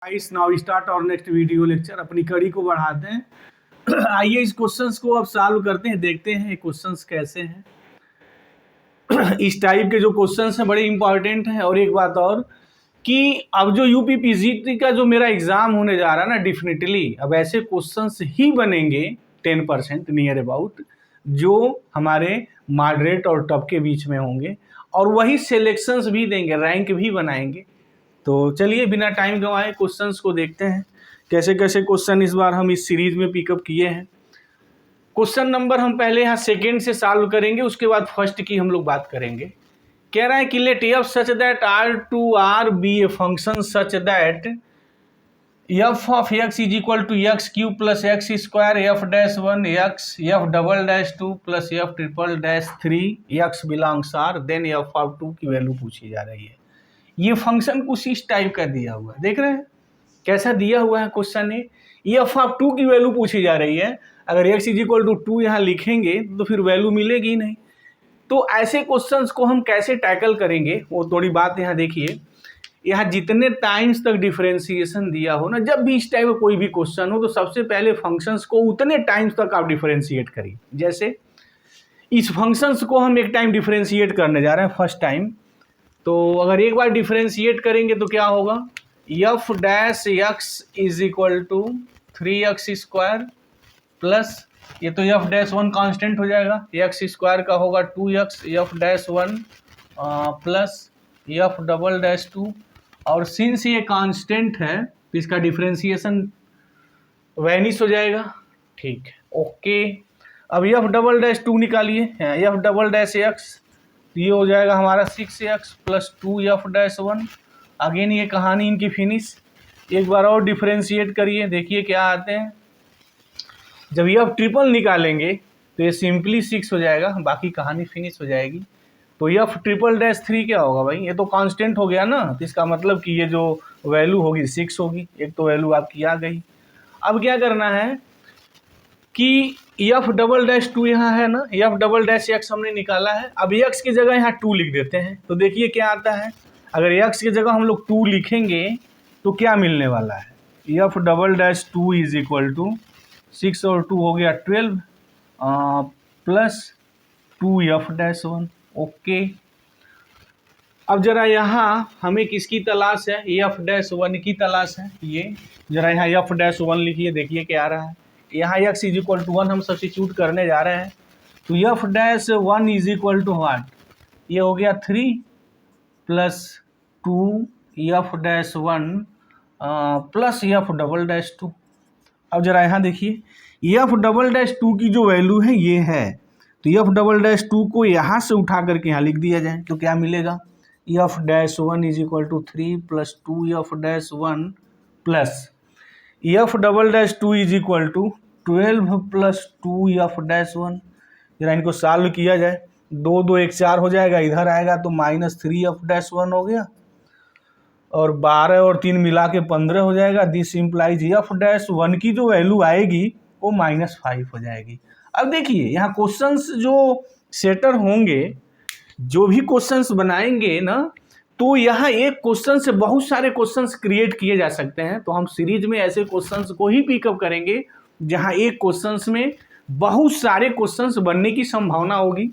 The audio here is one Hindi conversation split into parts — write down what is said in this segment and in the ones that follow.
गाइस नाउ स्टार्ट और नेक्स्ट वीडियो लेक्चर। अपनी कड़ी को बढ़ाते हैं। आइए इस क्वेश्चंस को अब सॉल्व करते हैं, देखते हैं ये क्वेश्चंस कैसे हैं। इस टाइप के जो क्वेश्चंस हैं बड़े इंपॉर्टेंट हैं। और एक बात और कि अब जो यूपी पीजीटी का जो मेरा एग्जाम होने जा रहा है ना, डेफिनेटली अब ऐसे क्वेश्चंस ही बनेंगे 10% नियर अबाउट, जो हमारे मॉडरेट और टफ के बीच में होंगे, और वही सिलेक्शंस भी देंगे, रैंक भी बनाएंगे। तो चलिए बिना टाइम गंवाए क्वेश्चंस को देखते हैं कैसे कैसे क्वेश्चन इस बार हम इस सीरीज में पिकअप किए हैं। क्वेश्चन नंबर हम पहले यहाँ सेकेंड से सॉल्व करेंगे, उसके बाद फर्स्ट की हम लोग बात करेंगे। कह रहा है कि let f such that R to R be a function such that f of x is equal to x cube plus x square f dash 1 x f double dash 2 plus f triple dash 3 x belongs R, then f of 2 की वैल्यू पूछी जा रही है। ये फंक्शन कुछ इस टाइप का दिया हुआ है, देख रहे हैं कैसा दिया हुआ है क्वेश्चन ने। एफ ऑफ 2 की वैल्यू पूछी जा रही है। अगर एक्स इज इक्वल टू 2 यहाँ लिखेंगे तो फिर वैल्यू मिलेगी नहीं। तो ऐसे क्वेश्चंस को हम कैसे टैकल करेंगे, वो थोड़ी बात यहाँ देखिए। यहाँ जितने टाइम्स तक डिफरेंशिएशन दिया हो ना, जब भी इस टाइप का कोई भी क्वेश्चन हो, तो सबसे पहले फंक्शंस को उतने टाइम्स तक आप डिफरेंशिएट करिए। जैसे इस फंक्शंस को हम एक टाइम डिफरेंशिएट करने जा रहे हैं, फर्स्ट टाइम। तो अगर एक बार डिफरेंशिएट करेंगे तो क्या होगा, f dash x is equal to 3x square plus, ये तो एफ डैश 1 कांस्टेंट हो जाएगा, एक्स स्क्वायर का होगा 2x F dash 1 plus f double dash 2, और सिंस ये कांस्टेंट है तो इसका डिफरेंशिएशन वैनिश हो जाएगा। ठीक है, ओके। अब एफ डबल डैश 2 निकालिए, एफ डबल डैश एक्स, ये हो जाएगा हमारा 6x plus 2 f dash 1। Again ये कहानी इनकी फिनिश। एक बार और डिफरेंशिएट करिए, देखिए क्या आते हैं। जब एफ ट्रिपल निकालेंगे तो ये सिंपली 6 हो जाएगा, बाकी कहानी फिनिश हो जाएगी। तो एफ ट्रिपल डैश 3 क्या होगा भाई, ये तो कांस्टेंट हो गया ना, तो इसका मतलब कि ये जो वैल्यू होगी 6 होगी। एक तो वैल्यू आपकी आ गई। अब क्या करना है कि एफ डबल डैश 2 यहाँ है ना, एफ डबल डैश एक्स हमने निकाला है। अब एक्स की जगह यहाँ 2 लिख देते हैं, तो देखिए क्या आता है। अगर एक्स की जगह हम लोग 2 लिखेंगे तो क्या मिलने वाला है, f double dash 2 is equal to 6 और 2 हो गया 12 प्लस 2 एफ डैश 1। ओके, अब जरा यहाँ हमें किसकी तलाश है, एफ डैश 1 की तलाश है। ये जरा यहाँ एफ डैश 1 लिखिए, देखिए क्या आ रहा है। यहाँ एक्स इज इक्वल टू 1 हम सब्स्टिट्यूट करने जा रहे हैं, तो f dash 1 is equal to what, ये हो गया 3 plus 2 f dash 1 plus f double dash 2। अब जरा यहाँ देखिए, एफ डबल डैश 2 की जो वैल्यू है ये है, तो एफ डबल डैश 2 को यहाँ से उठा करके यहाँ लिख दिया जाए तो क्या मिलेगा, f dash 1 is equal to 3 plus 2 f dash 1 plus f double dash 2 is equal to 12 plus 2 f dash 1। जरा इनको सॉल्व किया जाए, 2 2 1 4 हो जाएगा, इधर आएगा तो -3 एफ डैश 1 हो गया, और 12 और 3 मिला के 15 हो जाएगा। दिस इम्प्लाइज एफ डैश 1 की जो वैल्यू आएगी वो -5 हो जाएगी। अब देखिए यहाँ क्वेश्चंस जो सेटर होंगे, जो भी क्वेश्चंस बनाएंगे ना, तो यहाँ एक क्वेश्चन से बहुत सारे क्वेश्चंस क्रिएट किए जा सकते हैं। तो हम सीरीज में ऐसे क्वेश्चंस को ही पिकअप करेंगे जहाँ एक क्वेश्चंस में बहुत सारे क्वेश्चंस बनने की संभावना होगी।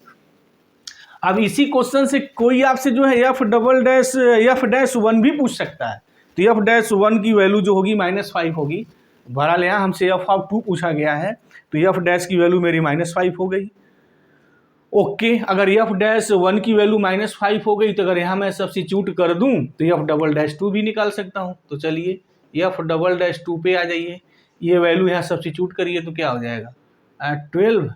अब इसी क्वेश्चन से कोई आपसे जो है एफ डैश 1 भी पूछ सकता है, तो एफ डैश 1 की वैल्यू जो होगी -5 होगी। बहरहाल यहाँ हमसे एफ ऑफ 2 पूछा गया है, तो एफ डैश की वैल्यू मेरी -5 हो गई। ओके, अगर एफ डैश 1 की वैल्यू -5 हो गई, तो अगर यहाँ मैं सब्स्टिट्यूट कर दूं तो एफ डबल डैश 2 भी निकाल सकता हूँ। तो चलिए एफ डबल डैश 2 पे आ जाइए, ये वैल्यू यहाँ सब्स्टिट्यूट करिए तो क्या हो जाएगा 12,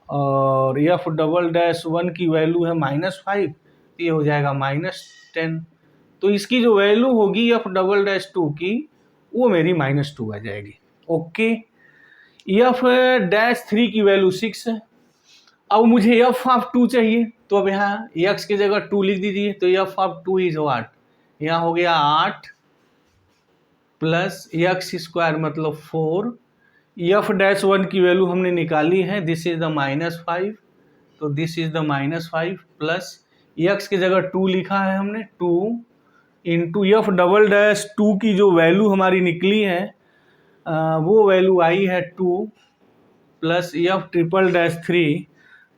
और एफ डबल डैश 1 की वैल्यू है -5, ये हो जाएगा -10। तो इसकी जो वैल्यू होगी एफ डबल डैश 2 की, वो मेरी -2 आ जाएगी। ओके, एफ डैश 3 की वैल्यू 6 है। अब मुझे एफ ऑफ 2 चाहिए, तो अब यहाँ एक्स की जगह 2 लिख दीजिए, तो एफ ऑफ 2 इज व्हाट, यहाँ हो गया 8 प्लस एक्स स्क्वायर मतलब 4। एफ डैश 1 की वैल्यू हमने निकाली है, दिस इज द -5, तो this is the -5 plus x की जगह 2 लिखा है हमने 2 इंटू एफ डबल डैश 2 की जो वैल्यू हमारी निकली है वो वैल्यू आई है 2 plus f triple dash 3,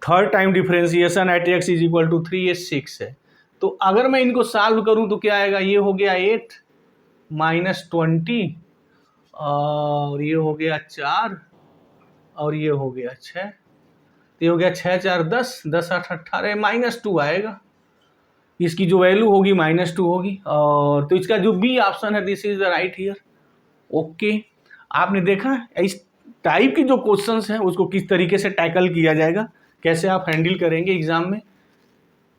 third time differentiation at x is equal to 3, ये 6 है। तो अगर मैं इनको सॉल्व करूं तो क्या आएगा, ये हो गया 8 माइनस 20 और ये हो गया 4 और ये हो गया 6, तो ये हो गया 6 4 10, 10 8 18, -2 आएगा। इसकी जो वैल्यू होगी -2 होगी। और तो इसका जो बी ऑप्शन है this is the right here. Okay, आपने देखा इस टाइप की जो क्वेश्चंस हैं उसको किस तरीके से टैकल किया जाएगा, कैसे आप हैंडल करेंगे एग्जाम में।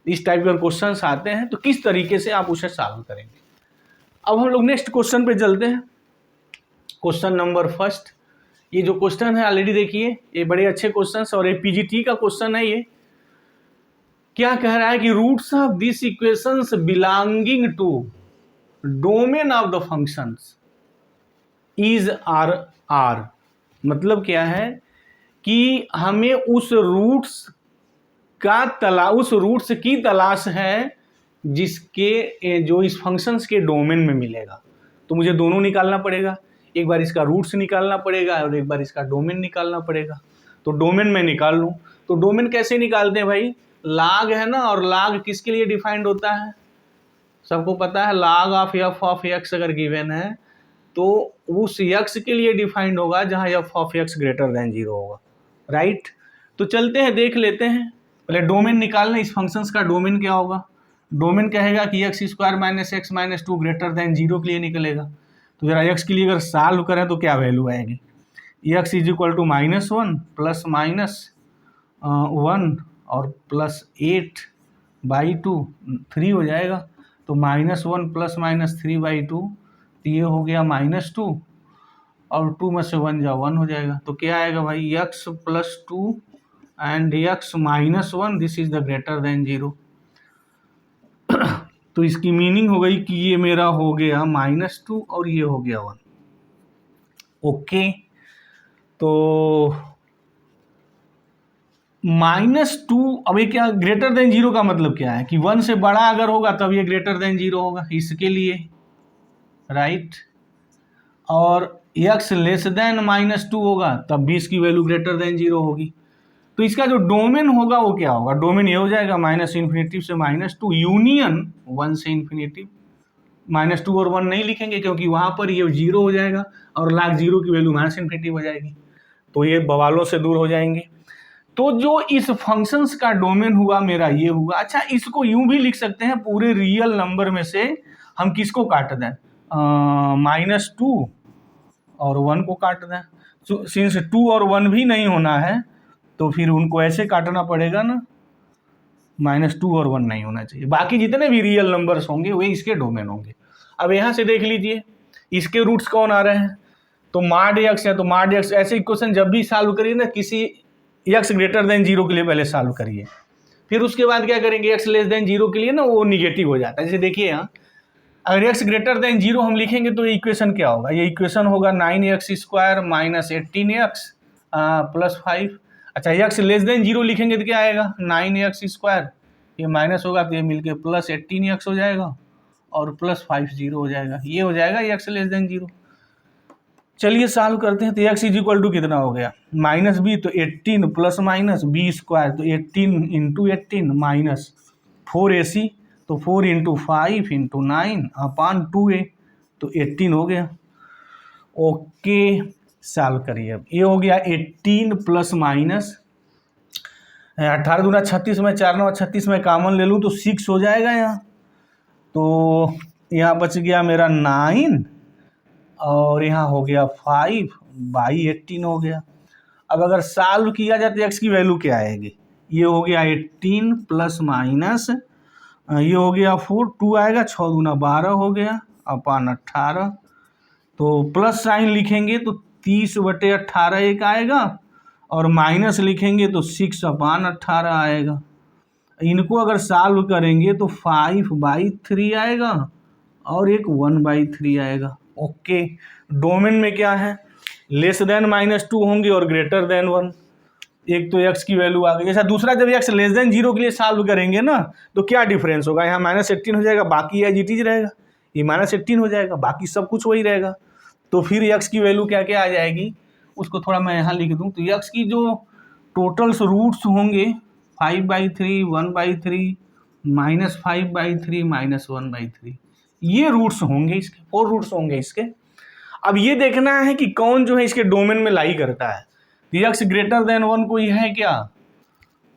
इस टाइप के क्वेश्चंस आते हैं तो किस तरीके से आप उसे सॉल्व करेंगे। अब हम लोग नेक्स्ट क्वेश्चन पे चलते हैं। क्वेश्चन नंबर फर्स्ट, ये जो क्वेश्चन है ऑलरेडी देखिए, ये बड़े अच्छे क्वेश्चन और ये पीजीटी का क्वेश्चन है। ये क्या कह रहा है कि roots of this equations belonging to domain of the functions is R. मतलब क्या है कि हमें उस रूट्स की तलाश है जिसके जो इस फंक्शंस के डोमेन में मिलेगा। तो मुझे दोनों निकालना पड़ेगा, एक बार इसका रूट्स निकालना पड़ेगा और एक बार इसका डोमेन निकालना पड़ेगा। तो डोमेन में निकाल लूँ, तो डोमेन कैसे निकालते हैं भाई, लॉग है ना, और लॉग किसके लिए डिफाइंड होता है, सबको पता है, log of F of x अगर गिवन है तो उस एक्स के लिए डिफाइंड होगा जहाँ F of x greater than 0 होगा, राइट। तो चलते हैं देख लेते हैं, पहले डोमेन निकालना, इस फंक्शंस का डोमेन क्या होगा। डोमेन कहेगा कि x square minus x minus 2 greater than 0 के लिए निकलेगा। तो जरा एक्स के लिए अगर सॉल्व करें तो क्या वैल्यू आएगी, x is equal to -1 plus minus 1 और प्लस 8/2 3 हो जाएगा। तो -1 प्लस माइनस 3/2, तो ये हो गया -2 और 2 में से 1 जा 1 हो जाएगा। तो क्या आएगा भाई, x plus 2 and x minus 1 this is the greater than 0। तो इसकी मीनिंग हो गई कि ये मेरा हो गया -2 और ये हो गया 1। ओके, तो -2, अब ये क्या ग्रेटर देन 0 का मतलब क्या है कि 1 से बड़ा अगर होगा तब ये ग्रेटर देन 0 होगा इसके लिए, राइट। और x लेस देन -2 होगा तब भी इसकी वैल्यू ग्रेटर देन 0 होगी। तो इसका जो डोमेन होगा वो क्या होगा, डोमेन ये हो जाएगा -∞ से -2 यूनियन 1 से इन्फिनिटी। -2 और 1 नहीं लिखेंगे क्योंकि वहाँ पर ये 0 हो जाएगा और log 0 की वैल्यू -∞ हो जाएगी, तो ये बवालों से दूर हो जाएंगे। तो जो इस फंक्शंस का डोमेन हुआ मेरा ये हुआ। अच्छा, इसको यूं भी लिख सकते हैं, पूरे रियल नंबर में से हम किसको काट दें, -2 और 1 को काट दें। सिंस 2 और 1 भी नहीं होना है तो फिर उनको ऐसे काटना पड़ेगा ना, -2 और 1 नहीं होना चाहिए, बाकी जितने भी रियल नंबर्स होंगे वे इसके डोमेन होंगे। अब यहाँ से देख लीजिए इसके रूट्स कौन आ रहे हैं, तो mod x है, तो mod x ऐसे इक्वेशन जब भी सॉल्व करिए ना किसी x ग्रेटर देन 0 के लिए पहले सॉल्व करिए, फिर उसके बाद क्या करेंगे x लेस देन 0 के लिए ना वो निगेटिव हो जाता है। जैसे देखिए यहाँ अगर x ग्रेटर देन 0 हम लिखेंगे तो ये इक्वेशन क्या होगा, ये इक्वेशन होगा 9x square minus 18x plus 5। अच्छा, x लेस देन 0 लिखेंगे तो क्या आएगा, 9x स्क्वायर, ये माइनस होगा तो ये मिलके प्लस 18x हो जाएगा और प्लस 5 0 हो जाएगा, ये हो जाएगा x लेस देन 0। चलिए सॉल्व करते हैं। तो x इज इक्वल टू कितना हो गया, -b, तो 18 प्लस माइनस b स्क्वायर, तो 18 इंटू 18 माइनस 4ac, तो 4 इंटू 5 इंटू 9 अपॉन 2a, तो 18 हो गया। ओके, सॉल्व करिए। अब ये हो गया 18 प्लस माइनस 18 दूना 36 में 4 9 36 में कॉमन ले लूँ तो 6 हो जाएगा यहाँ। तो यहाँ बच गया मेरा 9 और यहाँ हो गया 5/18 हो गया। अब अगर सॉल्व किया जाए तो x की वैल्यू क्या आएगी, ये हो गया 18 प्लस माइनस ये हो गया 4, 2 आएगा, 6 दूना 12 हो गया अपॉन 18, तो प्लस साइन लिखेंगे तो 30/18 एक आएगा और माइनस लिखेंगे तो 6/18 आएगा। इनको अगर सॉल्व करेंगे तो 5/3 आएगा और एक 1/3 आएगा। ओके, डोमेन में क्या है, लेस देन -2 होंगे और ग्रेटर देन 1। एक तो x की वैल्यू आ गई। अच्छा, दूसरा जब x लेस देन 0 के लिए सॉल्व करेंगे ना तो क्या डिफरेंस होगा, यहाँ -18 हो जाएगा, बाकी एज इट इज रहेगा। ये -18 हो जाएगा, बाकी सब कुछ वही रहेगा। तो फिर x की वैल्यू क्या क्या आ जाएगी, उसको थोड़ा मैं यहाँ लिख दूँ। तो x की जो टोटल्स रूट्स होंगे 5/3, 1/3, -5/3, -1/3, ये रूट्स होंगे इसके, 4 रूट्स होंगे इसके। अब ये देखना है कि कौन जो है इसके डोमेन में लाई करता है। x ग्रेटर देन 1 कोई है क्या,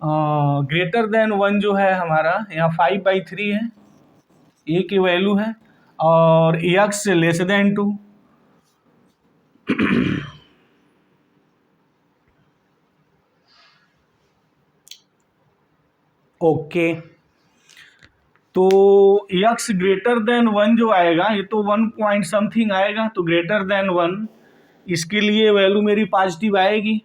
ग्रेटर देन 1 जो है हमारा यहाँ 5/3 है, a की वैल्यू है, और x लेस देन 2। ओके, तो x ग्रेटर देन 1 जो आएगा, ये तो 1 पॉइंट समथिंग आएगा, तो ग्रेटर देन 1 इसके लिए वैल्यू मेरी पॉजिटिव आएगी।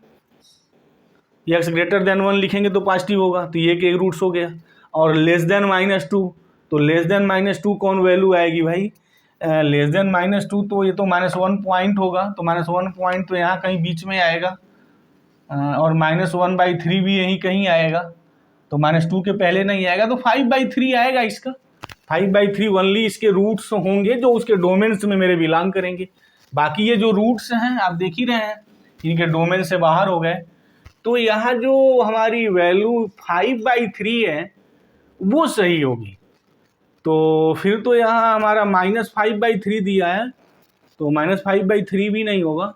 x ग्रेटर देन 1 लिखेंगे तो पॉजिटिव होगा, तो ये के रूट्स हो गया। और लेस देन -2, तो लेस देन -2 कौन वैल्यू आएगी भाई, लेस देन -2, तो ये तो -1 पॉइंट होगा, तो -1 पॉइंट तो यहाँ कहीं बीच में आएगा, और -1/3 भी यहीं कहीं आएगा, तो -2 के पहले नहीं आएगा, तो 5/3 आएगा इसका। 5/3 ओनली इसके रूट्स होंगे जो उसके डोमेन्स में मेरे बिलोंग करेंगे। बाकी ये जो रूट्स हैं आप देख ही रहे हैं, इनके डोमेन से बाहर हो गए। तो यहाँ जो हमारी वैल्यू 5/3 है वो सही होगी। तो फिर तो यहाँ हमारा -5/3 दिया है, तो -5/3 भी नहीं होगा,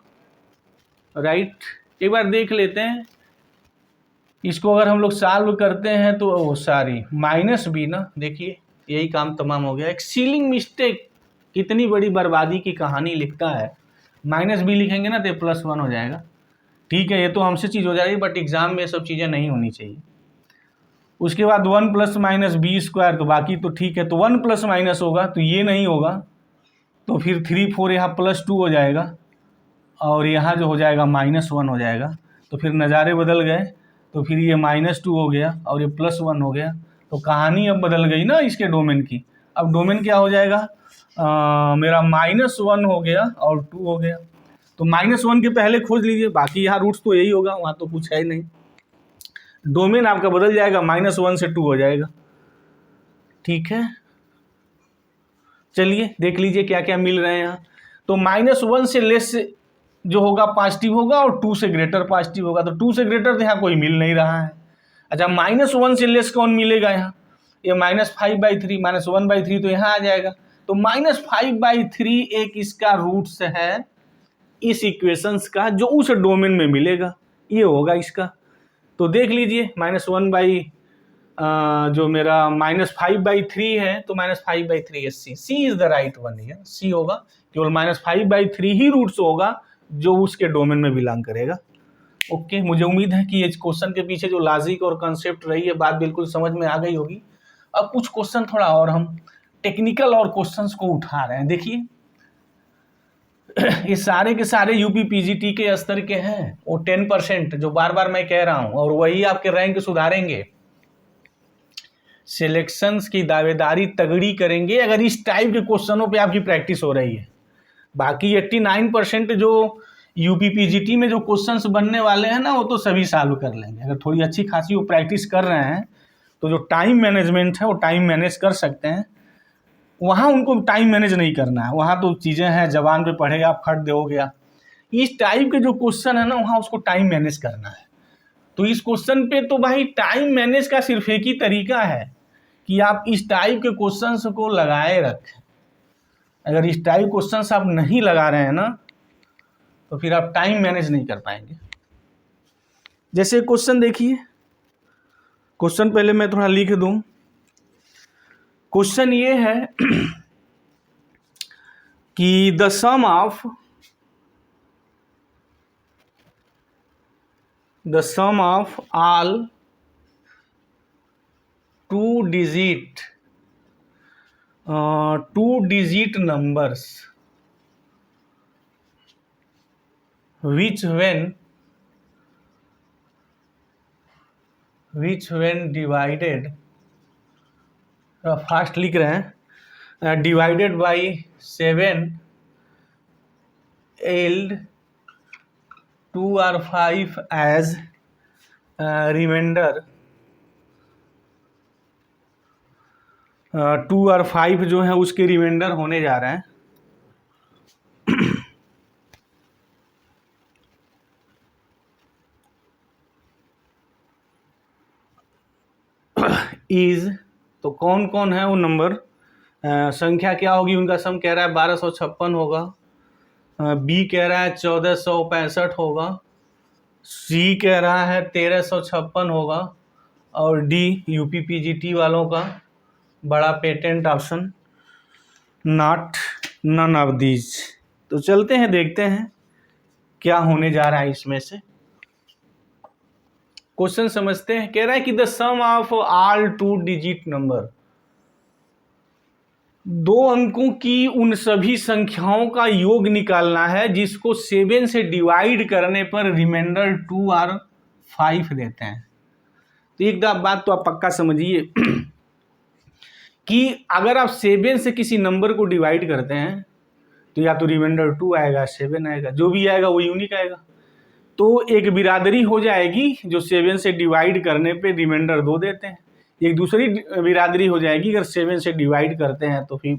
राइट। एक बार देख लेते हैं इसको, अगर हम लोग सॉल्व करते हैं तो -b ना, देखिए यही काम तमाम हो गया। एक सीलिंग मिस्टेक कितनी बड़ी बर्बादी की कहानी लिखता है। -b लिखेंगे ना तो +1 हो जाएगा। ठीक है, ये तो हमसे चीज़ हो जाएगी, बट एग्जाम में ये सब चीज़ें नहीं होनी चाहिए। उसके बाद 1 + -b², तो बाकी तो ठीक है, तो 1 ± होगा, तो ये नहीं होगा, तो फिर 3, 4 यहाँ +2 हो जाएगा, और यहाँ जो हो जाएगा -1 हो जाएगा। तो फिर नज़ारे बदल गए, तो फिर ये -2 हो गया और ये +1 हो गया। तो कहानी अब बदल गई ना इसके डोमेन की। अब डोमेन क्या हो जाएगा, मेरा -1 हो गया और 2 हो गया। तो -1 के पहले खोज लीजिए, बाकी यहाँ रूट्स तो यही होगा, वहाँ तो कुछ है ही नहीं। डोमेन आपका बदल जाएगा, -1 से 2 हो जाएगा। ठीक है, चलिए देख लीजिए क्या क्या मिल रहे हैं यहाँ। तो -1 से लेस जो होगा पॉजिटिव होगा, और 2 से ग्रेटर पॉजिटिव होगा। तो 2 से ग्रेटर तो यहाँ कोई मिल नहीं रहा है। अच्छा, -1 से लेस कौन मिलेगा यहाँ, ये -5/3, -1/3 तो यहाँ आ जाएगा। तो -5/3 एक इसका रूट्स है इस इक्वेशंस का, जो उस डोमेन में मिलेगा, ये होगा इसका। तो देख लीजिए जो मेरा -5/3 है, तो -5/3 C is the right one here, C होगा। केवल -5/3 ही रूट्स होगा जो उसके डोमेन में बिलोंग करेगा। ओके, मुझे उम्मीद है कि ये क्वेश्चन के पीछे जो लॉजिक और कंसेप्ट रही है, बात बिल्कुल समझ में आ गई होगी। अब कुछ क्वेश्चन थोड़ा और हम टेक्निकल और क्वेश्चंस को उठा रहे हैं। देखिए ये सारे के सारे यूपी पीजीटी के स्तर के हैं, वो 10% जो बार बार मैं कह रहा हूं, और वही आपके रैंक सुधारेंगे, सिलेक्शंस की दावेदारी तगड़ी करेंगे अगर इस टाइप के क्वेश्चनों पे आपकी प्रैक्टिस हो रही है। बाकी 89% जो यूपी पीजीटी में जो क्वेश्चंस बनने वाले हैं ना, वो तो सभी सॉल्व कर लेंगे अगर थोड़ी अच्छी खासी वो प्रैक्टिस कर रहे हैं। तो जो टाइम मैनेजमेंट है वो टाइम मैनेज कर सकते हैं, वहाँ उनको टाइम मैनेज नहीं करना है। वहाँ तो चीज़ें हैं, जबान पे पढ़ेगा आप फट दे हो गया। इस टाइप के जो क्वेश्चन है ना, वहाँ उसको टाइम मैनेज करना है। तो इस क्वेश्चन पे तो भाई टाइम मैनेज का सिर्फ एक ही तरीका है कि आप इस टाइप के क्वेश्चंस को लगाए रखें। अगर इस टाइप क्वेश्चंस आप नहीं लगा रहे हैं ना, तो फिर आप टाइम मैनेज नहीं कर पाएंगे। जैसे क्वेश्चन देखिए, क्वेश्चन पहले मैं थोड़ा लिख दूं। क्वेश्चन ये है कि the sum of all 2-digit numbers which when divided, fast लिख रहे हैं, divided by 7 yield 2 or 5 as remainder 2 और 5 जो है उसके रिमाइंडर होने जा रहे हैं। इज, तो कौन कौन है वो नंबर, संख्या क्या होगी उनका सम कह रहा है 1256 होगा, बी कह रहा है 1465 होगा, सी कह रहा है 1356 होगा, और डी यूपीपीजीटी वालों का बड़ा patent option not none of these. तो चलते हैं देखते हैं क्या होने जा रहा है इसमें से। क्वेश्चन समझते हैं। कह रहा है कि the sum of all 2 digit number, 2 अंकों की उन सभी संख्याओं का योग निकालना है जिसको 7 से डिवाइड करने पर रिमाइंडर 2 और 5 देते हैं। तो एक बात तो आप पक्का समझिए कि अगर आप 7 से किसी नंबर को डिवाइड करते हैं तो या तो रिमाइंडर 2 आएगा, 7 आएगा, जो भी आएगा वो यूनिक आएगा। तो एक बिरादरी हो जाएगी जो 7 से डिवाइड करने पे रिमाइंडर 2 देते हैं, एक दूसरी बिरादरी हो जाएगी अगर 7 से डिवाइड करते हैं तो फिर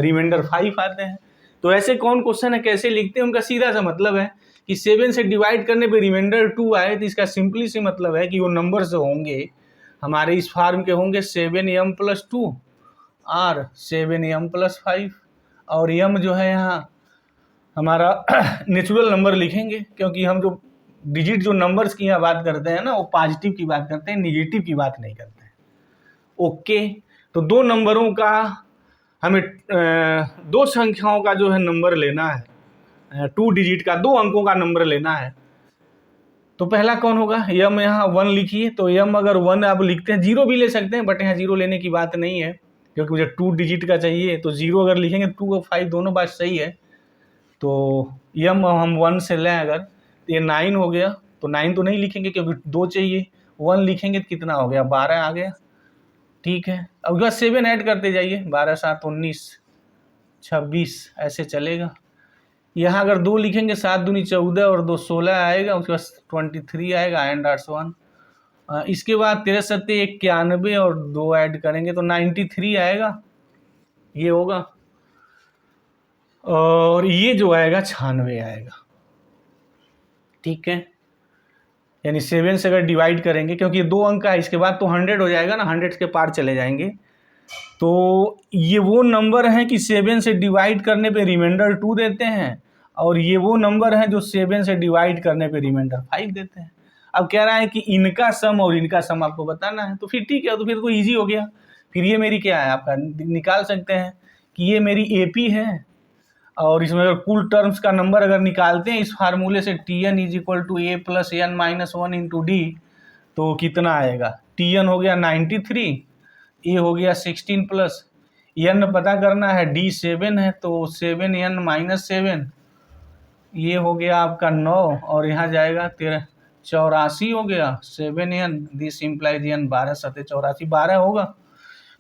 रिमाइंडर 5 आते हैं। तो ऐसे कौन क्वेश्चन है, कैसे लिखते हैं, उनका सीधा सा मतलब है कि 7 से डिवाइड करने पे रिमाइंडर 2 आए, तो इसका सिंपली सी मतलब है कि वो नंबर जो होंगे हमारे इस फार्म के होंगे 7m+2 और 7m+5, और m जो है यहाँ हमारा नेचुरल नंबर लिखेंगे, क्योंकि हम जो डिजिट जो नंबर्स की यहाँ बात करते हैं ना वो पॉजिटिव की बात करते हैं, निगेटिव की बात नहीं करते हैं। ओके, तो 2 नंबरों का हमें 2 संख्याओं का जो है नंबर लेना है, 2 डिजिट का 2 अंकों का नंबर लेना है। तो पहला कौन होगा, यम, यहाँ 1 लिखिए। तो यम अगर 1 आप लिखते हैं, 0 भी ले सकते हैं बट यहाँ 0 लेने की बात नहीं है क्योंकि मुझे 2 डिजिट का चाहिए। तो 0 अगर लिखेंगे 2 और 5 दोनों बात सही है। तो यम हम 1 से लें अगर, तो ये 9 हो गया। तो 9 तो नहीं लिखेंगे क्योंकि 2 चाहिए, 1 लिखेंगे तो कितना हो गया, 12 आ गया। ठीक है, अब उसके बाद 7 ऐड करते जाइए, 12 7 19 26 ऐसे चलेगा। यहाँ अगर 2 लिखेंगे 7 दूनी 14 और 2 16 आएगा, उसके बाद 23 आएगा एंड आर्ट्स 1। इसके बाद 13 सत्ते 91 और 2 ऐड करेंगे तो 93 आएगा, ये होगा। और ये जो आएगा 96 आएगा। ठीक है, यानी 7 से अगर डिवाइड करेंगे, क्योंकि ये 2 अंक का है, इसके बाद तो 100 हो जाएगा ना, 100 के पार चले जाएंगे। तो ये वो नंबर हैं कि 7 से डिवाइड करने पे रिमाइंडर 2 देते हैं, और ये वो नंबर हैं जो 7 से डिवाइड करने पे रिमाइंडर 5 देते हैं। अब कह रहा है कि इनका सम और इनका सम आपको बताना है। तो फिर ठीक है, तो फिर तो ईजी हो गया। फिर ये मेरी क्या है, आपका निकाल सकते हैं कि ये मेरी AP है, और इसमें अगर कुल टर्म्स का नंबर अगर निकालते हैं इस फार्मूले से Tn = A + n - 1 × D, तो कितना आएगा, Tn हो गया 93, A हो गया 16 प्लस n पता करना है, D 7 है तो 7n - 7, ये हो गया आपका 9, और यहाँ जाएगा 84 हो गया 7n, दिस इम्प्लाइज n 12 7 84 12 होगा।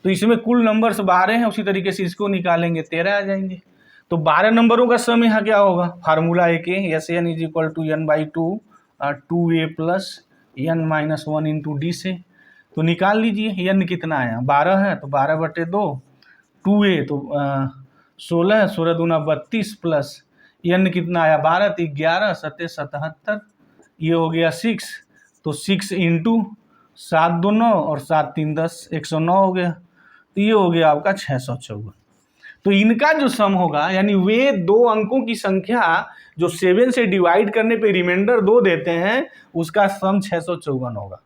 तो इसमें कुल नंबर्स 12 हैं, उसी तरीके से इसको निकालेंगे 13 आ जाएंगे। तो 12 नंबरों का सम यहाँ क्या होगा, फार्मूला एक Sn = n/2 2a + n - 1 × D से। तो निकाल लीजिए, n कितना आया, 12 है तो 12/2, 2a तो 16, 16 दूना 32 प्लस n कितना आया 12, तो 11 7 77, ये हो गया 6, तो 6 × 7 2 9 और 7 3 10, 109 हो गया। तो ये हो गया आपका 654। तो इनका जो सम होगा, यानी वे 2 अंकों की संख्या जो 7 से डिवाइड करने पे रिमाइंडर 2 देते हैं, उसका सम 654 होगा।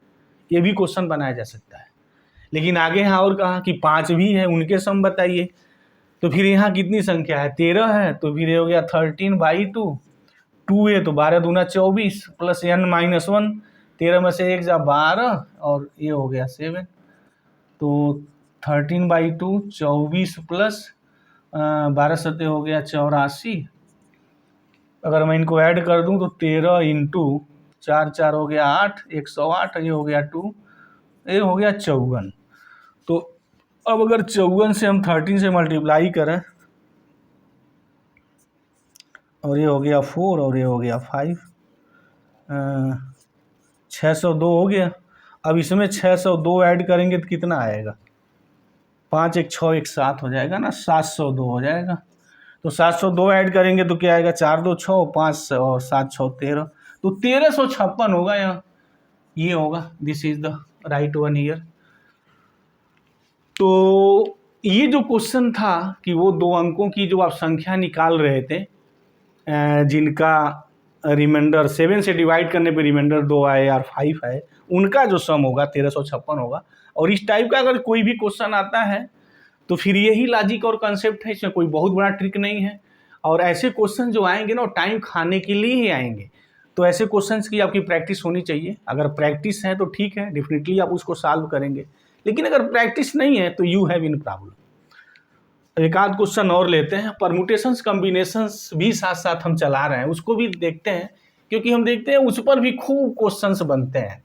ये भी क्वेश्चन बनाया जा सकता है। लेकिन आगे यहाँ और कहा कि 5 भी है, उनके सम बताइए। तो फिर यहाँ कितनी संख्या है, 13 है, तो फिर ये हो गया 13/2, 2a तो 12 दूना 24 प्लस n - 1, 13 में से 1 जा 12, और ये हो गया 7। तो 13/2 24 प्लस 12 सत्ते हो गया 84। अगर मैं इनको ऐड कर दूं तो 13 × 4 4 हो गया 8, 108, ये हो गया 2, ये हो गया 54। तो अब अगर 54 से हम 13 से मल्टीप्लाई करें, और ये हो गया 4 और ये हो गया 5, 602 हो गया। अब इसमें 602 ऐड करेंगे तो कितना आएगा, 5 एक 6 एक 7 हो जाएगा ना, 702 हो जाएगा। तो 702 ऐड करेंगे तो क्या आएगा, 4 2 6, 5 और 7 6 13, तो 1356 होगा यहाँ, ये होगा। This is the right one year. तो ये जो क्वेश्चन था कि वो 2 अंकों की जो आप संख्या निकाल रहे थे, जिनका रिमाइंडर 7 से डिवाइड करने पे रिमाइंडर 2 आए और 5 आए, उनका जो सम होगा 1356 होगा। और इस टाइप का अगर कोई भी क्वेश्चन आता है तो फिर यही लॉजिक और कंसेप्ट है, इसमें कोई बहुत बड़ा ट्रिक नहीं है। और ऐसे क्वेश्चन जो आएंगे ना, टाइम खाने के लिए ही आएंगे। तो ऐसे क्वेश्चंस की आपकी प्रैक्टिस होनी चाहिए। अगर प्रैक्टिस है तो ठीक है, डेफिनेटली आप उसको सॉल्व करेंगे। लेकिन अगर प्रैक्टिस नहीं है तो यू हैव इन प्रॉब्लम। एक आध क्वेश्चन और लेते हैं। परमुटेशंस कॉम्बिनेशंस भी साथ साथ हम चला रहे हैं, उसको भी देखते हैं, क्योंकि हम देखते हैं उस पर भी खूब क्वेश्चंस बनते हैं।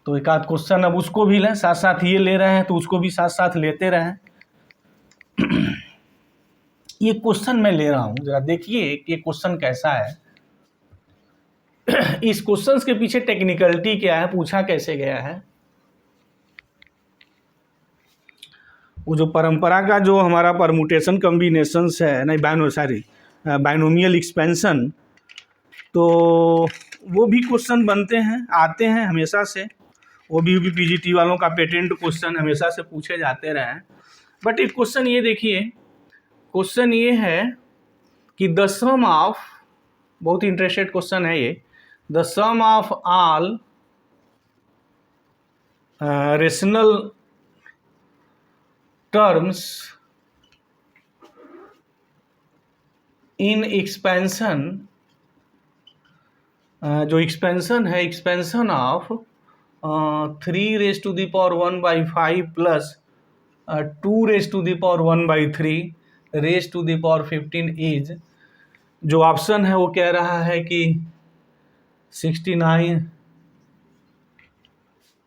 तो एक आध क्वेश्चन अब उसको भी लें, साथ साथ ये ले रहे हैं तो उसको भी साथ साथ लेते रहें। ये क्वेश्चन मैं ले रहा हूं, जरा देखिए कि क्वेश्चन कैसा है। इस क्वेश्चन के पीछे टेक्निकलिटी क्या है, पूछा कैसे गया है। वो जो परंपरा का जो हमारा परमुटेशन कॉम्बिनेशंस है, नहीं बाइनोमियल एक्सपेंशन, तो वो भी क्वेश्चन बनते हैं, आते हैं हमेशा से। वो भी पीजीटी वालों का पेटेंट क्वेश्चन हमेशा से पूछे जाते रहे हैं। बट एक क्वेश्चन ये देखिए, क्वेश्चन ये है कि द सम ऑफ, बहुत इंटरेस्टेड क्वेश्चन है ये, the sum of all rational terms in expansion, जो एक्सपेंशन है, expansion of 3 raise to the power 1/5 plus 2 raise to the power 1/3 raise to the power 15 is, जो ऑप्शन है वो कह रहा है कि 69,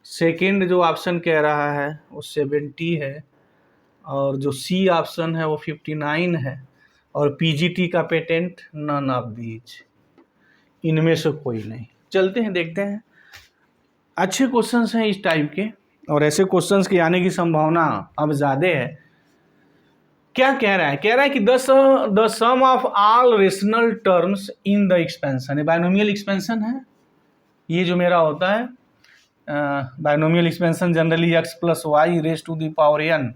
सेकेंड जो ऑप्शन कह रहा है वो 70 है, और जो सी ऑप्शन है वो 59 है, और पीजीटी का पेटेंट नन ऑफ दीज, इनमें से कोई नहीं। चलते हैं देखते हैं। अच्छे क्वेश्चंस हैं इस टाइप के, और ऐसे क्वेश्चंस के आने की संभावना अब ज़्यादा है। क्या कह रहा है, कह रहा है कि the sum of all rational terms in the expansion, binomial expansion है ये जो मेरा होता है। Binomial expansion generally x plus y raise to the power n,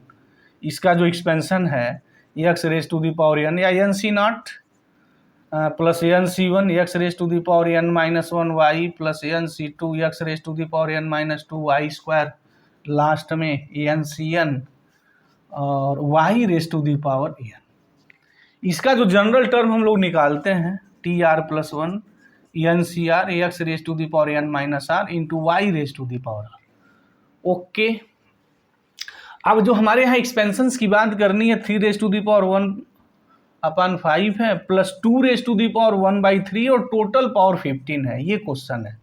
इसका जो एक्सपेंशन है x raise to the power n, या n c nought plus n c one x raise to the power n minus 1 y plus n c two x raise to the power n minus 2 y square, last में एन सी एन और y raise to the power n। इसका जो जनरल टर्म हम लोग निकालते हैं t r plus 1 n c r x raise to the power n minus r into y raise to the power आर। ओके, अब जो हमारे यहाँ एक्सपेंशंस की बात करनी है, 3 रेज टू दी पावर 1/5 है plus 2 raise to the power 1/3 और टोटल पावर 15 है, ये क्वेश्चन है।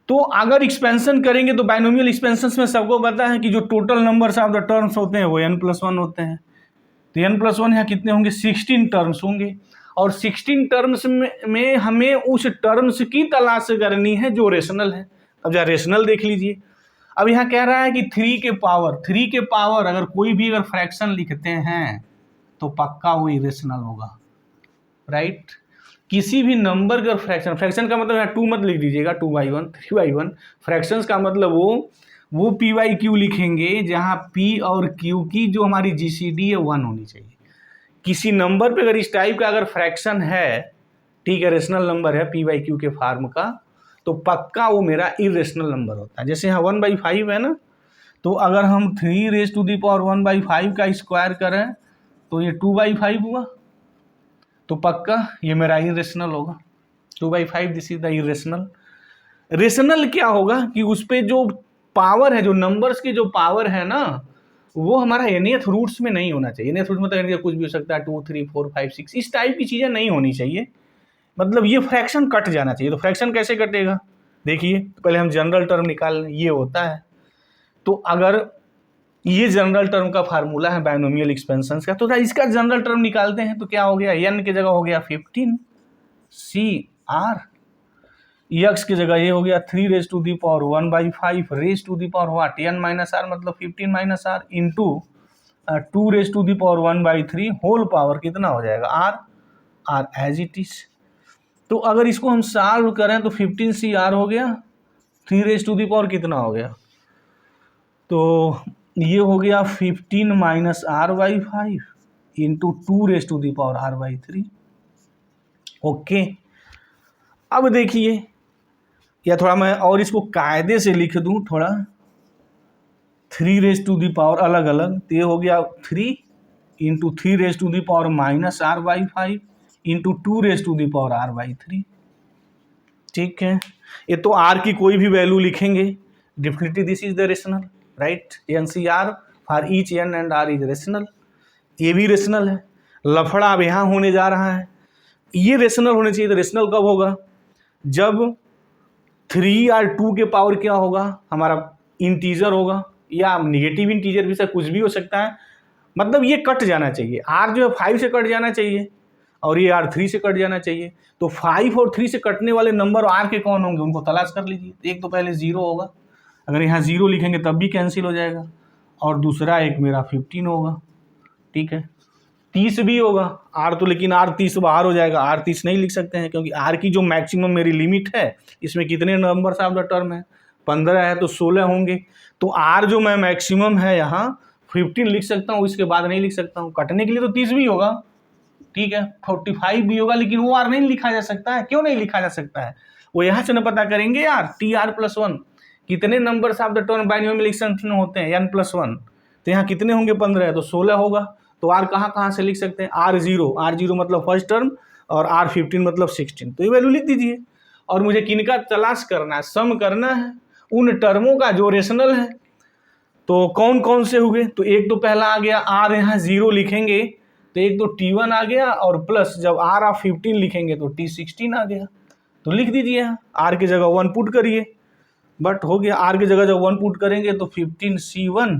तो अगर एक्सपेंशन करेंगे तो बाइनोमियल एक्सपेंशन में सबको पता है कि जो total numbers of the terms होते हैं वो n+1 होते हैं। तो n+1 यहाँ कितने होंगे, 16 टर्म्स होंगे, और 16 टर्म्स में हमें उस टर्म्स की तलाश करनी है जो रेशनल है। अब जरा रेशनल देख लीजिए। अब यहाँ कह रहा है कि 3 के पावर अगर कोई भी अगर फ्रैक्शन लिखते हैं तो पक्का वो इरेशनल होगा, राइट। किसी भी नंबर का फ्रैक्शन का मतलब 2 मत लिख दीजिएगा, 2/1 3/1। फ्रैक्शंस का मतलब वो p/q लिखेंगे जहाँ p और q की जो हमारी जीसीडी है 1 होनी चाहिए। किसी नंबर पे अगर इस टाइप का अगर फ्रैक्शन है, ठीक है, रेशनल नंबर है p/q के फॉर्म का, तो पक्का वो मेरा इरेशनल नंबर होता है। जैसे यहाँ 1/5 है ना, तो अगर हम 3 रेज टू दी पावर 1/5 का स्क्वायर करें तो ये 2/5 हुआ, तो पक्का ये मेरा इरेशनल होगा। 2/5 this is the irrational. Rational क्या होगा कि उस पे जो पावर है, जो नंबर्स की जो पावर है ना, वो हमारा nth रूट्स में नहीं होना चाहिए। nth रूट मतलब कुछ भी हो सकता है, 2 3 4 5 6, इस टाइप की चीज़ें नहीं होनी चाहिए। मतलब ये फ्रैक्शन कट जाना चाहिए। तो फ्रैक्शन कैसे कटेगा, देखिए पहले हम जनरल टर्म निकाल लें, ये होता है। तो अगर ये जनरल टर्म का फार्मूला है बाइनोमियल एक्सपेंशन का, तो इसका जनरल टर्म निकालते हैं तो क्या हो गया, n की जगह हो गया 15 सी आर, यक्स की जगह ये हो गया 3 raise to the power 1/5 raise to the power what n minus r मतलब 15 minus r into 2 raise to the power 1/3 whole power कितना हो जाएगा आर एज इट इज। तो अगर इसको हम सॉल्व करें तो 15 CR हो गया, 3 रेज टू दी पावर कितना हो गया, तो ये हो गया 15 minus r/5 into 2 raise to the power r/3। Okay, अब देखिए, या थोड़ा मैं और इसको कायदे से लिख दूं थोड़ा, 3 रेज टू दी पावर अलग अलग, तो ये हो गया 3 into 3 raise to the power minus r/5 into 2 raise to the power r/3। ठीक है, ये तो r की कोई भी वैल्यू लिखेंगे, definitely this is the rational, right. NCR for each n and r is rational, ये भी रेशनल है। लफड़ा अब यहाँ होने जा रहा है, ये रेशनल होने चाहिए, तो रेशनल कब होगा, जब 3 और 2 के पावर क्या होगा, हमारा इंटीजर होगा, या नेगेटिव इंटीजर भी से कुछ भी हो सकता है, मतलब ये कट जाना चाहिए, r जो है 5 से कट जाना चाहिए और ये r 3 से कट जाना चाहिए। तो 5 और 3 से कटने वाले नंबर r के कौन होंगे, उनको तलाश कर लीजिए। एक तो पहले 0 होगा, अगर यहाँ 0 लिखेंगे तब भी कैंसिल हो जाएगा, और दूसरा एक मेरा 15 होगा, ठीक है। 30 भी होगा r, तो लेकिन r 30 बाहर हो जाएगा, r 30 नहीं लिख सकते हैं, क्योंकि r की जो मैक्सिमम मेरी लिमिट है, इसमें कितने नंबर्स ऑफ द टर्म है, 15 है, तो 16 होंगे। तो r जो मैं मैक्सिमम है यहाँ 15 लिख सकता हूँ, इसके बाद नहीं लिख सकता हूँ। कटने के लिए तो 30 भी होगा, ठीक है, 45 भी होगा, लेकिन वो r नहीं लिखा जा सकता है। क्यों नहीं लिखा जा सकता है, वो यहाँ से ना पता करेंगे यार, TR+1 कितने numbers of the term binomial extension होते हैं, n+1, तो यहाँ कितने होंगे, 15 है, तो 16 होगा। तो r कहाँ से लिख सकते हैं, r0 मतलब फर्स्ट टर्म, और r15 मतलब 16, तो ये वैल्यू लिख दीजिए। और मुझे किनका तलाश करना है, सम करना है उन टर्मों का जो रेशनल है। तो कौन कौन से हुए, तो एक तो पहला आ गया r, यहाँ 0 लिखेंगे तो एक तो T1 आ गया, और प्लस जब r आप 15 लिखेंगे तो T16 आ गया। तो लिख दीजिए, यहाँ r की जगह 1 पुट करिए, बट हो गया, r की जगह जब 1 पुट करेंगे तो 15C1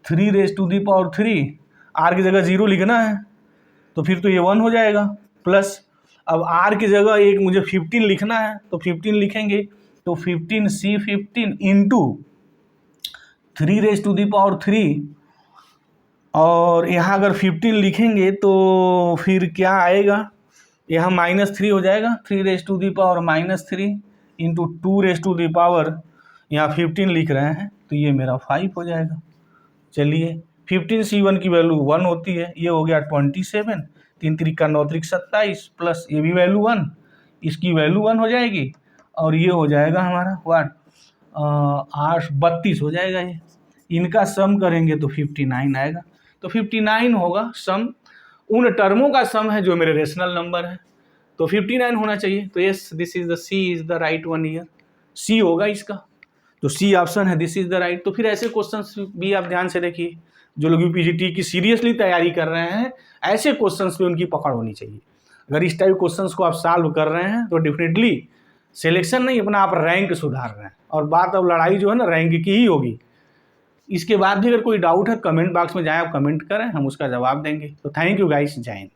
3 raise to the power 3, r की जगह 0 लिखना है तो फिर तो ये 1 हो जाएगा, प्लस अब r की जगह एक मुझे 15 लिखना है, तो 15 लिखेंगे तो 15C15 into 3 raise to the power 3, और यहाँ अगर 15 लिखेंगे तो फिर क्या आएगा, यहाँ -3 हो जाएगा, 3 raise to the power -3 into 2 raise to the power, यहाँ 15 लिख रहे हैं तो ये मेरा 5 हो जाएगा। चलिए, 15C1 की वैल्यू 1 होती है, ये हो गया 27, 3 त्रिका 9 त्रिक 27, प्लस ये भी वैल्यू 1, इसकी वैल्यू 1 हो जाएगी, और ये हो जाएगा हमारा व्हाट 32 हो जाएगा। ये इनका सम करेंगे तो 59 आएगा। तो 59 होगा सम, उन टर्मों का सम है जो मेरे रेशनल नंबर है, तो 59 होना चाहिए। तो yes, this is the C is the right one year, C होगा इसका, तो सी ऑप्शन है, दिस इज द राइट। तो फिर ऐसे क्वेश्चंस भी आप ध्यान से देखिए, जो लोग यूपीजीटी की सीरियसली तैयारी कर रहे हैं, ऐसे क्वेश्चंस पे उनकी पकड़ होनी चाहिए। अगर इस टाइप क्वेश्चंस को आप सॉल्व कर रहे हैं तो डेफिनेटली सिलेक्शन नहीं, अपना आप रैंक सुधार रहे हैं, और बात अब लड़ाई जो है ना रैंक की ही होगी। इसके बाद भी अगर कोई डाउट है कमेंट बॉक्स में जाएं, आप कमेंट करें, हम उसका जवाब देंगे। तो थैंक यू गाइस, जय हिंद।